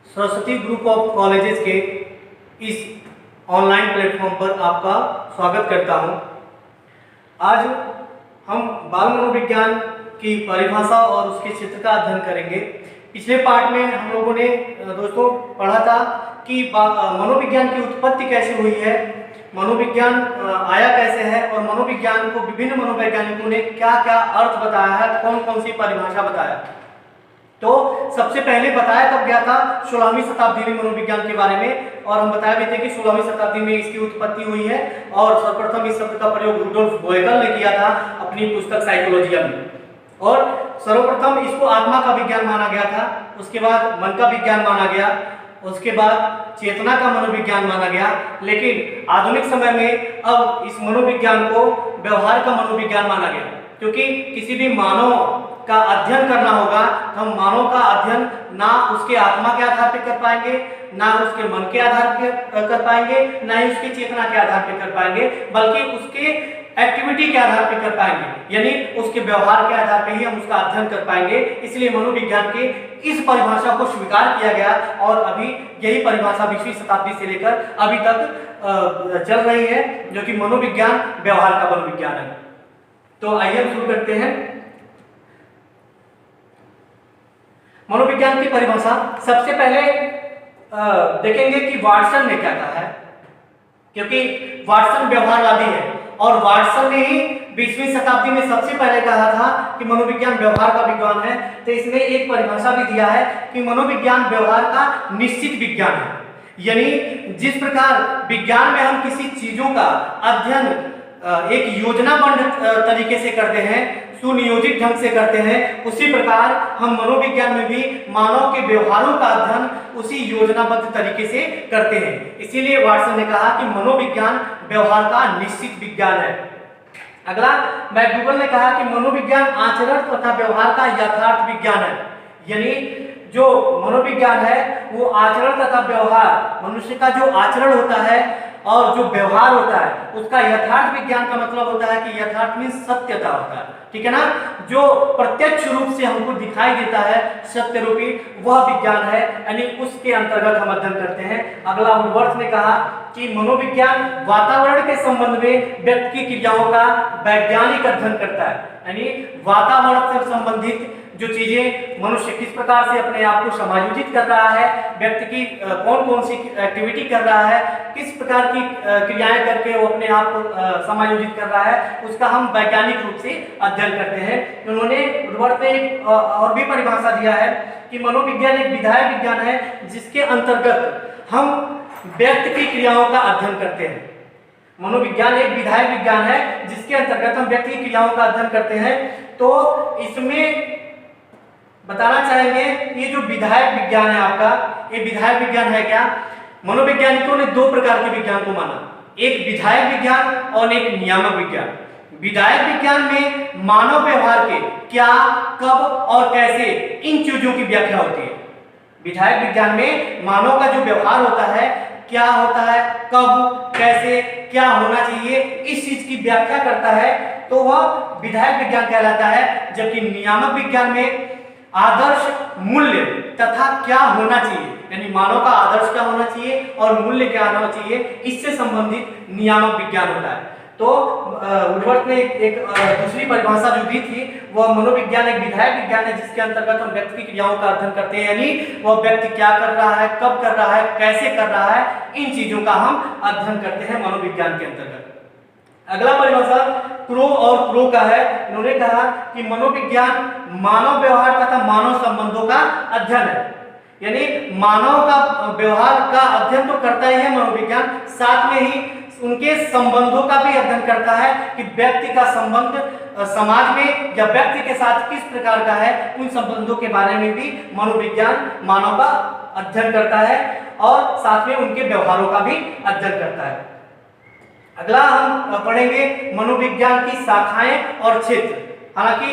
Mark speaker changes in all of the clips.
Speaker 1: Saraswati group of colleges के इस online platform पर आपका स्वागत करता हूं। आज हम बाल मनोविज्ञान की परिभाषा और उसके क्षेत्र का अध्ययन करेंगे। पिछले पार्ट में हम लोगों ने दोस्तों पढ़ा था कि मनोविज्ञान की उत्पत्ति कैसे हुई है, मनोविज्ञान आया कैसे है और मनोविज्ञान को विभिन्न मनोवैज्ञानिकों ने क्या क्या अर्थ बताया है, कौन कौन सी परिभाषा बताया। तो सबसे पहले बताया कब गया था, 16वीं शताब्दी में मनोविज्ञान के बारे में, और हम बताया भी थे कि 16वीं शताब्दी में इसकी उत्पत्ति हुई है और सर्वप्रथम इस शब्द का प्रयोग रुडोल्फ बोहेगल ने किया था अपनी पुस्तक साइकोलॉजिया में। और सर्वप्रथम इसको आत्मा का विज्ञान माना गया था, उसके बाद मन का विज्ञान माना गया, उसके बाद चेतना का मनोविज्ञान माना गया। लेकिन आधुनिक समय में अब इस मनोविज्ञान को व्यवहार का मनोविज्ञान माना गया, क्योंकि किसी भी मानव का अध्ययन करना होगा तो हम मानव का अध्ययन ना उसके आत्मा के आधार पर कर पाएंगे, ना उसके मन के आधार पर कर पाएंगे, ना ही उसकी चेतना के आधार पर कर पाएंगे, बल्कि उसके एक्टिविटी के आधार पर कर पाएंगे, यानी उसके व्यवहार के आधार पर ही हम उसका अध्ययन कर पाएंगे। इसलिए मनोविज्ञान के इस परिभाषा को स्वीकार किया गया और अभी यही परिभाषा 20वीं शताब्दी से लेकर अभी तक चल रही है, जो कि मनोविज्ञान व्यवहार का मनोविज्ञान है। तो आइए हम शुरू करते हैं मनोविज्ञान की परिभाषा। सबसे पहले देखेंगे कि वाटसन ने क्या कहा है, क्योंकि वाटसन व्यवहारवादी है और वाटसन ने ही 20वीं शताब्दी में सबसे पहले कहा था कि मनोविज्ञान व्यवहार का विज्ञान है। तो इसने एक परिभाषा भी दिया है कि मनोविज्ञान व्यवहार का निश्चित विज्ञान है, यानी जिस प्रकार विज्ञान में हम किसी चीजों का अध्ययन एक योजनाबद्ध तरीके से करते हैं, सुनियोजित ढंग से करते हैं, उसी प्रकार हम मनोविज्ञान में भी मानव के व्यवहारों का अध्ययन उसी योजनाबद्ध तरीके से करते हैं। इसीलिए वाटसन ने कहा कि मनोविज्ञान व्यवहार का निश्चित विज्ञान है। अगला मैकगूगल ने कहा कि मनोविज्ञान आचरण तथा व्यवहार का यथार्थ विज्ञान है, यानी जो मनोविज्ञान है वो आचरण तथा व्यवहार, मनुष्य का जो आचरण होता है और जो व्यवहार होता है उसका यथार्थ विज्ञान का मतलब होता है कि यथार्थ में सत्यता होता है, ठीक है ना, जो प्रत्यक्ष रूप से हमको दिखाई देता है सत्य रूपी, वह विज्ञान है, यानी उसके अंतर्गत हम अध्ययन करते हैं। अगला वुडवर्थ ने कहा कि मनोविज्ञान वातावरण के संबंध में व्यक्ति की क्रियाओं का वैज्ञानिक अध्ययन करता है, यानी वातावरण से संबंधित जो चीजें मनुष्य किस प्रकार से अपने आप को समायोजित कर रहा है, व्यक्ति की कौन कौन सी एक्टिविटी कर रहा है, किस प्रकार की क्रियाएं करके वो अपने आप को समायोजित कर रहा है, उसका हम वैज्ञानिक रूप से अध्ययन करते हैं। उन्होंने वुडवर्थ ने और भी परिभाषा दिया है कि मनोविज्ञान एक विधायक विज्ञान है जिसके अंतर्गत हम व्यक्ति की क्रियाओं का अध्ययन करते हैं। मनोविज्ञान एक विधायक विज्ञान है जिसके अंतर्गत हम व्यक्ति की क्रियाओं का अध्ययन करते हैं। तो इसमें बताना चाहेंगे ये जो विधायक विज्ञान है आपका, ये विधायक विज्ञान है क्या? मनोवैज्ञानिकों ने दो प्रकार के विज्ञान को माना, एक विधायक विज्ञान और एक नियामक विज्ञान। विधायक विज्ञान में मानव व्यवहार के क्या, कब और कैसे इन चीजों की व्याख्या होती है। विधायक विज्ञान में मानव का जो व्यवहार होता है, क्या होता है, कब, कैसे, क्या होना चाहिए, इस चीज की व्याख्या करता है, तो वह विधायक विज्ञान कहलाता है। जबकि नियामक विज्ञान में आदर्श, मूल्य तथा क्या होना चाहिए, यानी मानव का आदर्श क्या होना चाहिए और मूल्य क्या होना चाहिए, इससे संबंधित नियामक विज्ञान होता है। तो वुडवर्थ ने एक दूसरी परिभाषा जो दी थी, वह मनोविज्ञान एक विधायक विज्ञान है जिसके अंतर्गत हम व्यक्ति की क्रियाओं का अध्ययन करते हैं, यानी वह व्यक्ति क्या कर रहा है, कब कर रहा है, कैसे कर रहा है, इन चीजों का हम अध्ययन करते हैं मनोविज्ञान के अंतर्गत। अगला परिभाषा क्रो और क्रो का है। उन्होंने कहा कि मनोविज्ञान मानव व्यवहार तथा मानव संबंधों का अध्ययन है, यानी मानव का व्यवहार का अध्ययन तो करता ही है मनोविज्ञान, साथ में ही उनके संबंधों का भी अध्ययन करता है कि व्यक्ति का संबंध समाज में या व्यक्ति के साथ किस प्रकार का है, उन संबंधों के बारे में भी मनोविज्ञान मानव का अध्ययन करता है और साथ में उनके व्यवहारों का भी अध्ययन करता है। अगला हम पढ़ेंगे मनोविज्ञान की शाखाएं और क्षेत्र। हालांकि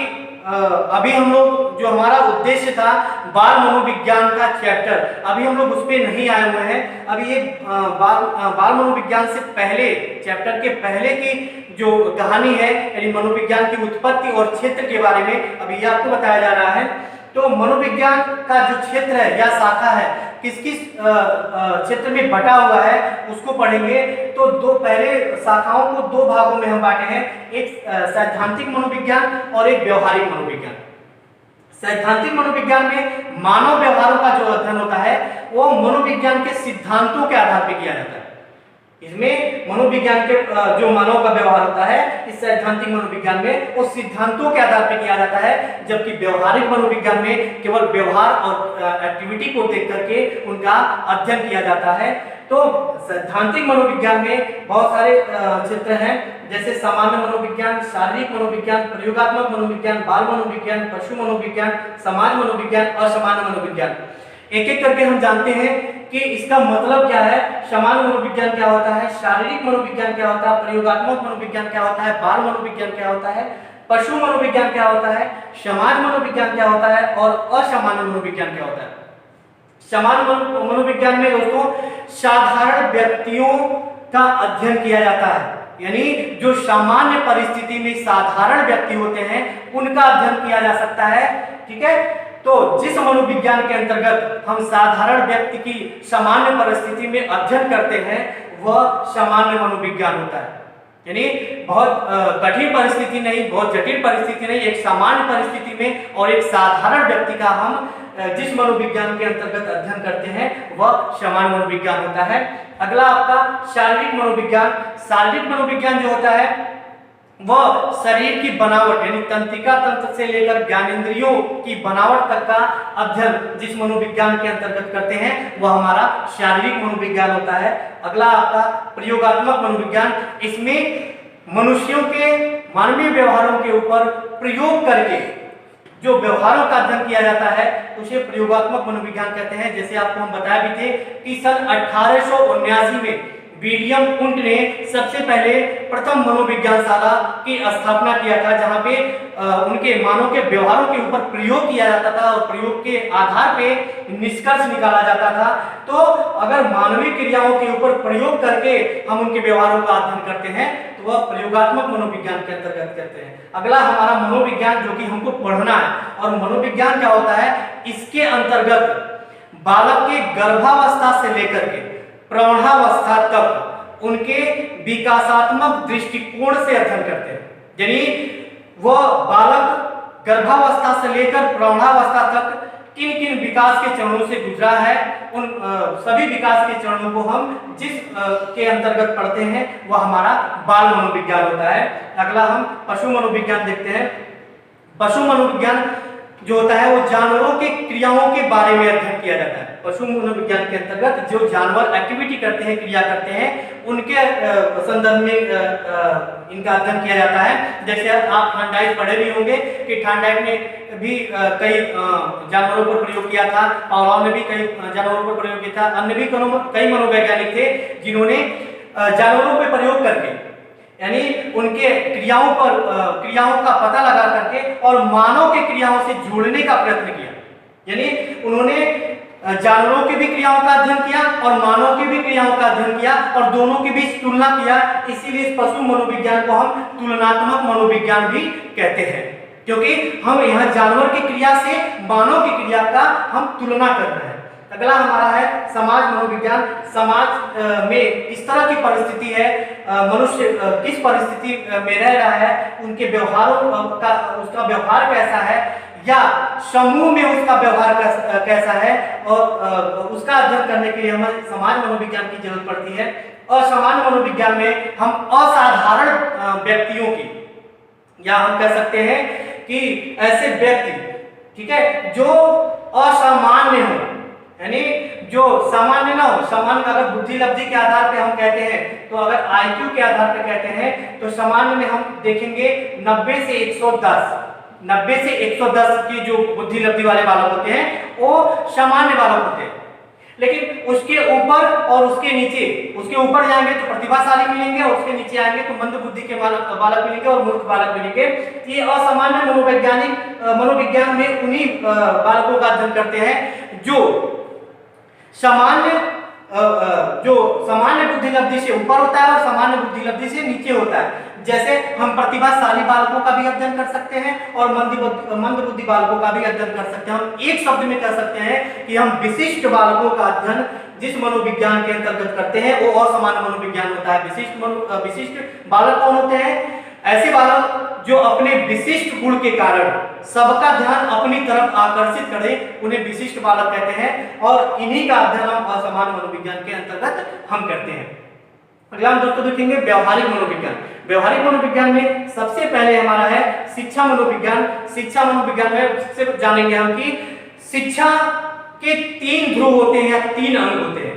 Speaker 1: अभी हम लोग जो हमारा उद्देश्य था बाल मनोविज्ञान का चैप्टर, अभी हम लोग उस पर नहीं आए हुए हैं। अभी ये बाल मनोविज्ञान से पहले, चैप्टर के पहले की जो कहानी है, यानी मनोविज्ञान की उत्पत्ति और क्षेत्र के बारे में अभी ये आपको बताया जा रहा है। तो मनोविज्ञान का जो क्षेत्र है या शाखा है, किस किस क्षेत्र में बटा हुआ है उसको पढ़ेंगे। तो दो पहले शाखाओं को दो भागों में हम बांटे हैं, एक सैद्धांतिक मनोविज्ञान और एक व्यवहारिक मनोविज्ञान। सैद्धांतिक मनोविज्ञान में मानव व्यवहारों का जो अध्ययन होता है वो मनोविज्ञान के सिद्धांतों के आधार पर किया जाता है। इसमें मनोविज्ञान के जो मानव का व्यवहार होता है, इस सैद्धांतिक मनोविज्ञान में उस सिद्धांतों के आधार पर किया जाता है, जबकि व्यवहारिक मनोविज्ञान में केवल व्यवहार और एक्टिविटी को देख करके उनका अध्ययन किया जाता है। तो सैद्धांतिक मनोविज्ञान में बहुत सारे क्षेत्र हैं, जैसे सामान्य मनोविज्ञान, शारीरिक मनोविज्ञान, प्रयोगात्मक मनोविज्ञान, बाल मनोविज्ञान, पशु मनोविज्ञान, समाज मनोविज्ञान और सामान्य मनोविज्ञान। एक एक करके हम जानते हैं कि इसका मतलब क्या है। सामान्य मनोविज्ञान क्या होता है, शारीरिक मनोविज्ञान क्या होता है, प्रयोगात्मक मनोविज्ञान क्या होता है, बाल मनोविज्ञान क्या होता है, पशु मनोविज्ञान क्या होता है, समाज मनोविज्ञान क्या होता है और असामान्य मनोविज्ञान क्या होता है। सामान्य मनोविज्ञान में दोस्तों साधारण व्यक्तियों का अध्ययन किया जाता है, यानी जो सामान्य परिस्थिति में साधारण व्यक्ति होते हैं उनका अध्ययन किया जा सकता है। ठीक है, तो जिस मनोविज्ञान के अंतर्गत हम साधारण व्यक्ति की सामान्य परिस्थिति में अध्ययन करते हैं वह सामान्य मनोविज्ञान होता है। यानी बहुत कठिन परिस्थिति नहीं, बहुत जटिल परिस्थिति नहीं, एक सामान्य परिस्थिति में और एक साधारण व्यक्ति का हम जिस मनोविज्ञान के अंतर्गत अध्ययन करते हैं वह सामान्य मनोविज्ञान होता है। अगला आपका शारीरिक मनोविज्ञान। शारीरिक मनोविज्ञान जो होता है वह शरीर की बनावट, यानी तंत्रिका तंत्र से लेकर ज्ञानेंद्रियों की बनावट तक का अध्ययन जिस मनोविज्ञान के अंतर्गत करते हैं वह हमारा शारीरिक मनोविज्ञान होता है। अगला आपका प्रयोगात्मक मनोविज्ञान। इसमें मनुष्यों के मानवीय व्यवहारों के ऊपर प्रयोग करके जो व्यवहारों का अध्ययन किया जाता है उसे प्रयोगात्मक मनोविज्ञान कहते हैं। जैसे आपको हम बताया भी थे कि सन 1879 में विलियम कुंट ने सबसे पहले प्रथम मनोविज्ञानशाला की स्थापना किया था, जहां पे उनके मानव के व्यवहारों के ऊपर प्रयोग किया जाता था और प्रयोग के आधार पे निष्कर्ष निकाला जाता था। तो अगर मानवीय क्रियाओं के ऊपर प्रयोग करके हम उनके व्यवहारों का अध्ययन करते हैं तो वह प्रयोगात्मक मनोविज्ञान के अंतर्गत करते हैं। अगला हमारा मनोविज्ञान जो कि हमको पढ़ना है, और मनोविज्ञान क्या होता है, इसके अंतर्गत बालक के गर्भावस्था से लेकर के प्रौढ़ावस्था तक उनके विकासात्मक दृष्टिकोण से अध्ययन करते हैं। यानी वह बालक गर्भावस्था से लेकर प्रौढ़ावस्था तक किन किन विकास के चरणों से गुजरा है, उन सभी विकास के चरणों को हम जिस के अंतर्गत पढ़ते हैं वह हमारा बाल मनोविज्ञान होता है। अगला हम पशु मनोविज्ञान देखते हैं। पशु मनोविज्ञान जो होता है वो जानवरों के क्रियाओं के बारे में अध्ययन किया जाता है। पशु मनोविज्ञान के अंतर्गत जो जानवर एक्टिविटी करते हैं, क्रिया करते हैं, उनके संदर्भ में इनका अध्ययन किया जाता है। जैसे आप थानडाइट पढ़े भी होंगे कि थानडाइट ने भी कई जानवरों पर प्रयोग किया था, पावलोव ने भी कई जानवरों पर प्रयोग किया था, अन्य भी कई मनोवैज्ञानिक थे जिन्होंने जानवरों पर प्रयोग करके यानी उनके क्रियाओं का पता लगा करके और मानव के क्रियाओं से जोड़ने का प्रयत्न किया। यानी उन्होंने जानवरों की भी क्रियाओं का अध्ययन किया और मानव की भी क्रियाओं का अध्ययन किया और दोनों के बीच तुलना किया। इसीलिए इस पशु मनोविज्ञान को हम तुलनात्मक मनोविज्ञान भी कहते हैं, क्योंकि हम यहाँ जानवर की क्रिया से मानव की क्रिया का हम तुलना कर रहे हैं। अगला हमारा है समाज मनोविज्ञान। समाज में इस तरह की परिस्थिति है, मनुष्य किस परिस्थिति में रह रहा है, उनके व्यवहारों का, उसका व्यवहार कैसा है, या समूह में उसका व्यवहार कैसा है, और उसका अध्ययन करने के लिए हमें समाज मनोविज्ञान की जरूरत पड़ती है। और सामान्य मनोविज्ञान में हम असाधारण व्यक्तियों की, या हम कह सकते हैं कि ऐसे व्यक्ति, ठीक है, जो असामान्य हो, यानी जो सामान्य ना हो। सामान्य अगर बुद्धि लब्धि के आधार पे हम कहते हैं, तो अगर आईक्यू के आधार पे कहते हैं तो सामान्य में हम देखेंगे 90 से 110 की जो बुद्धि लब्धि वाले बालक होते हैं वो सामान्य बालक होते हैं। लेकिन उसके ऊपर और उसके नीचे, उसके ऊपर जाएंगे तो प्रतिभाशाली मिलेंगे और उसके नीचे आएंगे तो मंद बुद्धि के बालक मिलेंगे और मूर्ख बालक मिलेंगे। ये असामान्य मनोविज्ञान में उन्हीं बालकों का अध्ययन करते हैं जो सामान्य बुद्धि लब्धि से ऊपर होता है और सामान्य बुद्धि लब्धि से नीचे होता है। जैसे हम प्रतिभाशाली बालकों का भी अध्ययन कर सकते हैं और मंद बुद्धि बालकों का भी अध्ययन कर सकते हैं। हम एक शब्द में कह सकते हैं कि हम विशिष्ट बालकों का अध्ययन जिस मनोविज्ञान के अंतर्गत करते हैं वो असामान्य मनोविज्ञान होता है। विशिष्ट बालक कौन होते हैं? ऐसे बालक जो अपने विशिष्ट गुण के कारण सबका ध्यान अपनी तरफ आकर्षित करें, उन्हें विशिष्ट बालक कहते हैं और इन्हीं का अध्ययन हम असामान्य मनोविज्ञान के अंतर्गत हम करते हैं। अगला हम दोस्तों देखेंगे व्यावहारिक मनोविज्ञान। व्यावहारिक मनोविज्ञान में सबसे पहले हमारा है शिक्षा मनोविज्ञान। शिक्षा मनोविज्ञान में सबसे जानेंगे हम कि शिक्षा के 3 ध्रुव होते हैं या 3 अंग होते हैं।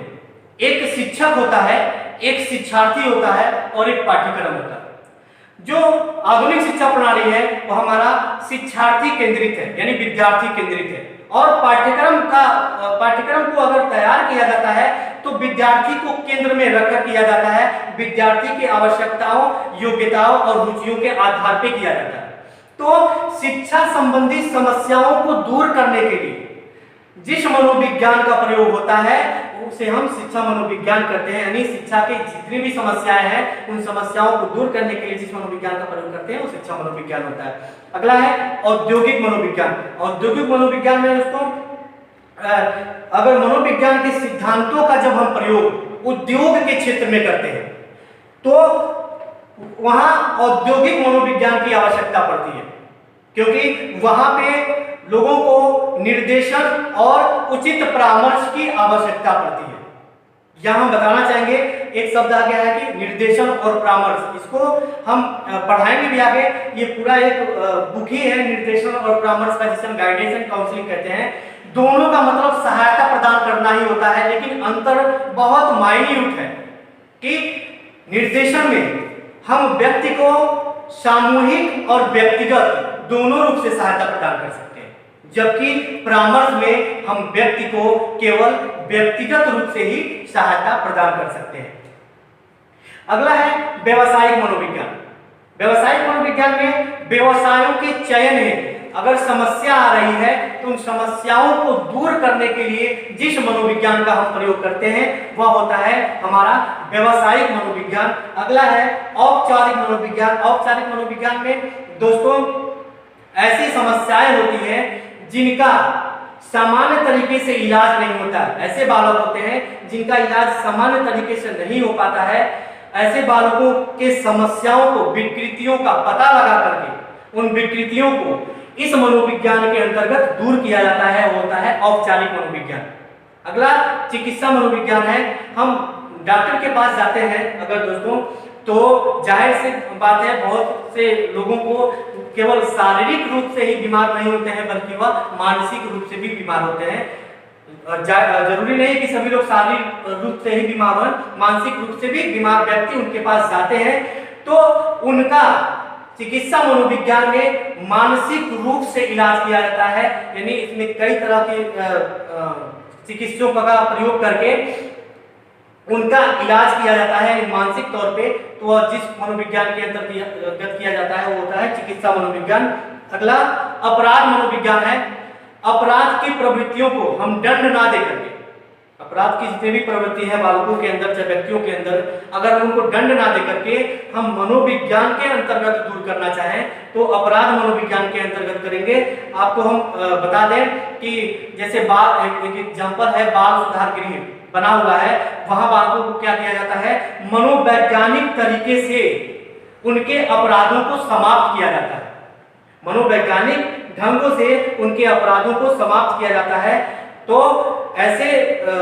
Speaker 1: एक शिक्षक होता है, एक शिक्षार्थी होता है और एक पाठ्यक्रम होता है। जो आधुनिक शिक्षा प्रणाली है वो हमारा शिक्षार्थी केंद्रित है, यानी विद्यार्थी केंद्रित है और पाठ्यक्रम को अगर तैयार किया जाता है तो विद्यार्थी को केंद्र में रखकर किया जाता है। विद्यार्थी की आवश्यकताओं, योग्यताओं और रुचियों के आधार पर किया जाता है। तो शिक्षा संबंधी समस्याओं को दूर करने के लिए जिस मनोविज्ञान का प्रयोग होता है उसे हम शिक्षा मनोविज्ञान करते हैं, यानी शिक्षा की जितनी भी समस्याएं हैं उन समस्याओं को दूर करने के लिए जिस मनोविज्ञान का प्रयोग करते हैं वो शिक्षा मनोविज्ञान होता है। अगला है औद्योगिक मनोविज्ञान। औद्योगिक मनोविज्ञान में दोस्तों अगर मनोविज्ञान के सिद्धांतों का जब हम प्रयोग उद्योग के क्षेत्र में करते हैं तो वहां औद्योगिक मनोविज्ञान की आवश्यकता पड़ती है, क्योंकि वहां पे लोगों को निर्देशन और उचित परामर्श की आवश्यकता पड़ती है। यहां हम बताना चाहेंगे, एक शब्द आ गया है कि निर्देशन और परामर्श, इसको हम पढ़ाएंगे भी आगे। ये पूरा एक बुक ही है निर्देशन और परामर्श का, जिसे हम गाइडेंस एंड काउंसलिंग कहते हैं। दोनों का मतलब सहायता प्रदान करना ही होता है, लेकिन अंतर बहुत माइन्यूट है कि निर्देशन में हम व्यक्ति को सामूहिक और व्यक्तिगत दोनों रूप से सहायता प्रदान कर सकते हैं, जबकि परामर्श में हम व्यक्ति को केवल व्यक्तिगत रूप से ही सहायता प्रदान कर सकते हैं। अगला है व्यवसायिक मनोविज्ञान। व्यवसायिक मनोविज्ञान में व्यवसायों के चयन में अगर समस्या आ रही है तो उन समस्याओं को दूर करने के लिए जिस मनोविज्ञान का हम प्रयोग करते हैं वह होता है हमारा व्यवसायिक मनोविज्ञान। अगला है औपचारिक मनोविज्ञान। औपचारिक मनोविज्ञान में दोस्तों ऐसी समस्याएं होती हैं जिनका सामान्य तरीके से इलाज नहीं होता। ऐसे बालक होते हैं जिनका इलाज सामान्य तरीके से नहीं हो पाता है। ऐसे बालकों के समस्याओं को, विकृतियों का पता लगा करके उन विकृतियों को इस मनोविज्ञान के अंतर्गत दूर किया जाता है, वो होता है औपचारिक मनोविज्ञान। अगला चिकित्सा मनोविज्ञान है। हम डॉक्टर के पास जाते हैं अगर दोस्तों, तो जाहिर सी बात है बहुत से लोगों को केवल शारीरिक रूप से ही बीमार नहीं होते हैं, बल्कि वह मानसिक रूप से भी बीमार होते हैं। जरूरी नहीं कि सभी लोग शारीरिक रूप से ही बीमार हों, मानसिक रूप से भी बीमार व्यक्ति उनके पास जाते हैं तो उनका चिकित्सा मनोविज्ञान में मानसिक रूप से इलाज किया जाता है। यानी इसमें कई तरह के चिकित्सकों का प्रयोग करके उनका इलाज किया जाता है मानसिक तौर पे। तो जिस मनोविज्ञान के अंतर्गत किया जाता है वो होता है चिकित्सा मनोविज्ञान। अगला अपराध मनोविज्ञान है। अपराध की प्रवृत्तियों को हम दंड ना दे करके, अपराध की जितनी भी प्रवृत्ति है बालकों के अंदर चाहे व्यक्तियों के अंदर, अगर उनको दंड ना दे करके हम मनोविज्ञान के अंतर्गत दूर करना चाहें तो अपराध मनोविज्ञान के अंतर्गत करेंगे। आपको हम बता दें कि जैसे एक एग्जाम्पल है बाल सुधार गृह बना हुआ है, वहां बालकों को क्या किया जाता है, मनोवैज्ञानिक तरीके से उनके अपराधों को समाप्त किया जाता है। मनोवैज्ञानिक ढंगों से उनके अपराधों को समाप्त किया जाता है। तो ऐसे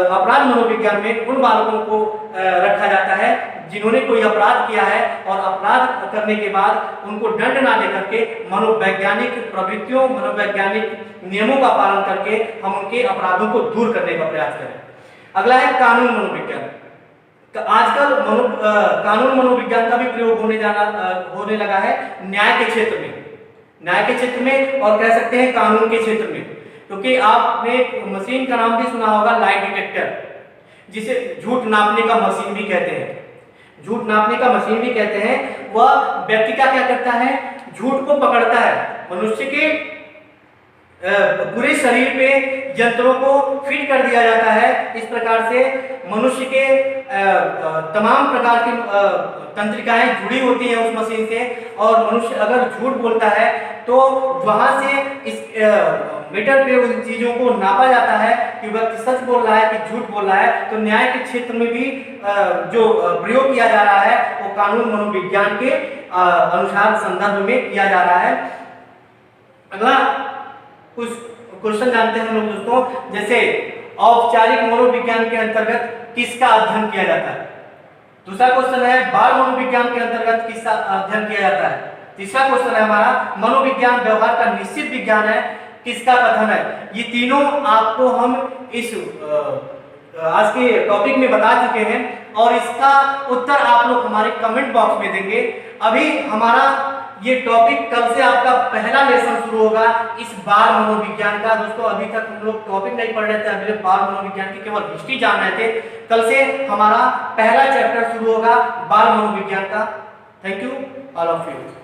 Speaker 1: अपराध मनोविज्ञान में उन बालकों को रखा जाता है जिन्होंने कोई अपराध किया है और अपराध करने के बाद उनको दंड ना दे करके मनोवैज्ञानिक प्रवृत्तियों, मनोवैज्ञानिक नियमों का पालन करके हम उनके अपराधों को दूर करने का प्रयास करें। अगला है कानून मनोविज्ञान। तो आजकल कानून मनोविज्ञान का भी प्रयोग होने लगा है न्याय के क्षेत्र में, न्याय के क्षेत्र में और कह सकते हैं कानून के क्षेत्र में, क्योंकि आपने एक मशीन का नाम भी सुना होगा, लाई डिटेक्टर, जिसे झूठ नापने का मशीन भी कहते हैं। झूठ नापने का मशीन भी कहते हैं। वह व्यक्ति का क्या करता है, झूठ को पकड़ता है। मनुष्य के पूरे शरीर पे यंत्रों को फिट कर दिया जाता है। इस प्रकार से मनुष्य के तमाम प्रकार की तंत्रिकाएं जुड़ी होती हैं उस मशीन से, और मनुष्य अगर झूठ बोलता है तो वहां से इस मीटर पे उन चीजों को नापा जाता है कि व्यक्ति सच बोल रहा है कि झूठ बोल रहा है। तो न्याय के क्षेत्र में भी जो प्रयोग किया जा रहा है वो कानून मनोविज्ञान के अनुसार संदर्भ में किया जा रहा है। अगला कुछ क्वेश्चन जानते हैं हम लोग दोस्तों, जैसे औपचारिक मनोविज्ञान के अंतर्गत किसका अध्ययन किया जाता है। दूसरा क्वेश्चन है बाल मनोविज्ञान के अंतर्गत किसका अध्ययन किया जाता है। तीसरा क्वेश्चन है हमारा मनोविज्ञान व्यवहार का निश्चित विज्ञान है, किसका कथन है। ये तीनों आपको हम इस आज के टॉपिक में बता चुके हैं, और इसका उत्तर आप लोग हमारे कमेंट बॉक्स में देंगे। अभी हमारा ये टॉपिक कल से आपका पहला लेसन शुरू होगा इस बाल मनोविज्ञान का। दोस्तों अभी तक हम लोग टॉपिक नहीं पढ़ रहे थे, अभी बाल मनोविज्ञान की केवल हिस्ट्री जान रहे थे। कल से हमारा पहला चैप्टर शुरू होगा बाल मनोविज्ञान का। Thank you all of you.